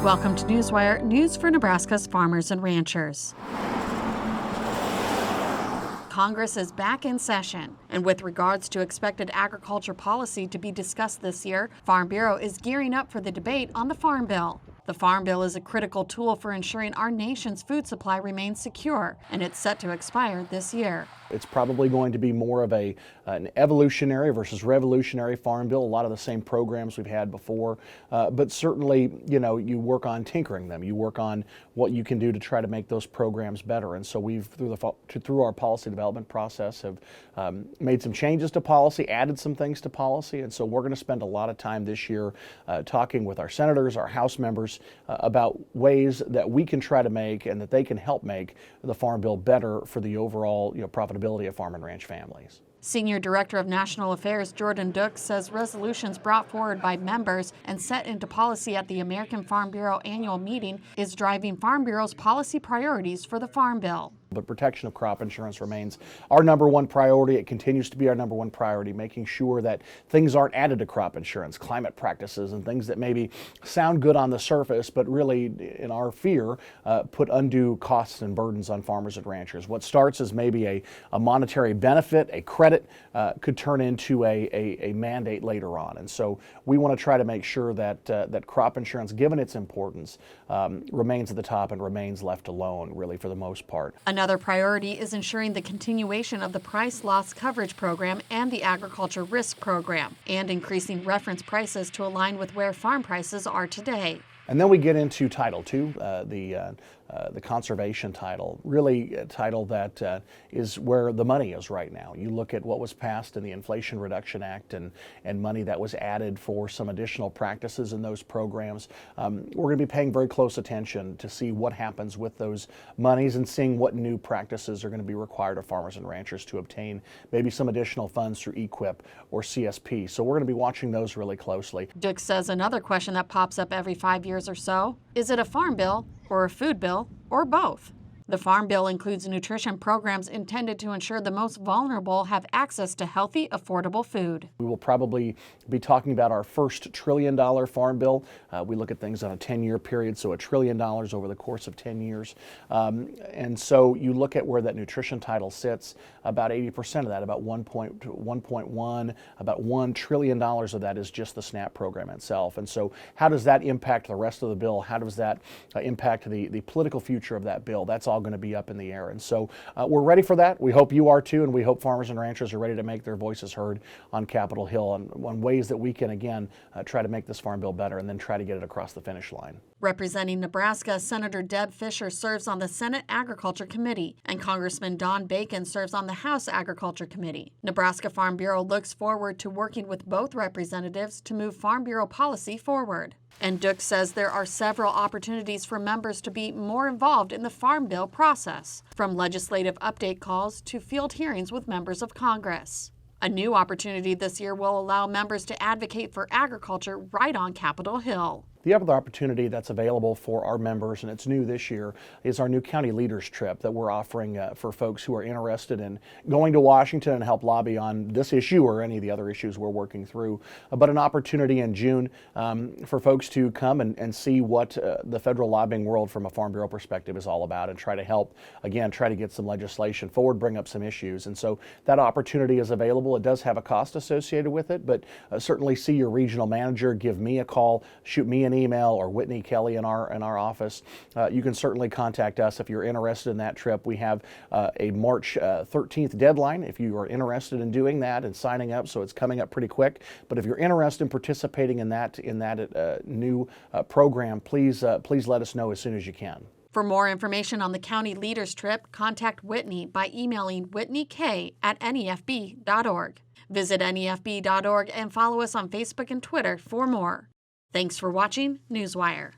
Welcome to Newswire, news for Nebraska's farmers and ranchers. Congress is back in session, and with regards to expected agriculture policy to be discussed this year, Farm Bureau is gearing up for the debate on the Farm Bill. The Farm Bill is a critical tool for ensuring our nation's food supply remains secure, and it's set to expire this year. It's probably going to be more of an evolutionary versus revolutionary farm bill. A lot of the same programs we've had before, but certainly, you work on tinkering them. You work on what you can do to try to make those programs better. And so we've, through our policy development process, have made some changes to policy, added some things to policy. And so we're going to spend a lot of time this year talking with our senators, our House members, about ways that we can try to make and that they can help make the farm bill better for the overall profitability of farm and ranch families. Senior Director of National Affairs Jordan Duke says resolutions brought forward by members and set into policy at the American Farm Bureau annual meeting is driving Farm Bureau's policy priorities for the Farm Bill. But protection of crop insurance remains our number one priority. It continues to be our number one priority, making sure that things aren't added to crop insurance, climate practices, and things that maybe sound good on the surface, but really, in our fear, put undue costs and burdens on farmers and ranchers. What starts as maybe a monetary benefit, a credit, could turn into a mandate later on. And so we want to try to make sure that that crop insurance, given its importance, remains at the top and remains left alone, really, for the most part. Another priority is ensuring the continuation of the Price Loss Coverage Program and the Agriculture Risk Program, and increasing reference prices to align with where farm prices are today. And then we get into Title II, the conservation title, really a title that is where the money is right now. You look at what was passed in the Inflation Reduction Act and money that was added for some additional practices in those programs. We're going to be paying very close attention to see what happens with those monies and seeing what new practices are going to be required of farmers and ranchers to obtain maybe some additional funds through EQIP or CSP. So we're going to be watching those really closely. Duke says another question that pops up every 5 years or so, is it a farm bill or a food bill, or both? The Farm Bill includes nutrition programs intended to ensure the most vulnerable have access to healthy, affordable food. We will probably be talking about our first $1 trillion farm bill. We look at things on a 10-year period, so $1 trillion over the course of 10 years. And so you look at where that nutrition title sits, about 80% of that, about 1.1, about $1 trillion of that is just the SNAP program itself. And so how does that impact the rest of the bill? How does that impact the political future of that bill? That's all going to be up in the air. And so we're ready for that. We hope you are too, and we hope farmers and ranchers are ready to make their voices heard on Capitol Hill on ways that we can, again, try to make this farm bill better and then try to get it across the finish line. Representing Nebraska, Senator Deb Fischer serves on the Senate Agriculture Committee, and Congressman Don Bacon serves on the House Agriculture Committee. Nebraska Farm Bureau looks forward to working with both representatives to move Farm Bureau policy forward. And Duke says there are several opportunities for members to be more involved in the Farm Bill process, from legislative update calls to field hearings with members of Congress. A new opportunity this year will allow members to advocate for agriculture right on Capitol Hill. The other opportunity that's available for our members, and it's new this year, is our new county leaders trip that we're offering for folks who are interested in going to Washington and help lobby on this issue or any of the other issues we're working through. But an opportunity in June for folks to come and see what the federal lobbying world from a Farm Bureau perspective is all about and try to help, again, try to get some legislation forward, bring up some issues. And so that opportunity is available. It does have a cost associated with it, but certainly see your regional manager, give me a call, shoot me an email, or Whitney Kelly in our office. You can certainly contact us if you're interested in that trip. We have a March 13th deadline if you are interested in doing that and signing up, so it's coming up pretty quick. But if you're interested in participating in that new program, please let us know as soon as you can. For more information on the county leaders trip, contact Whitney by emailing whitneyk@nefb.org. Visit nefb.org and follow us on Facebook and Twitter for more. Thanks for watching Newswire.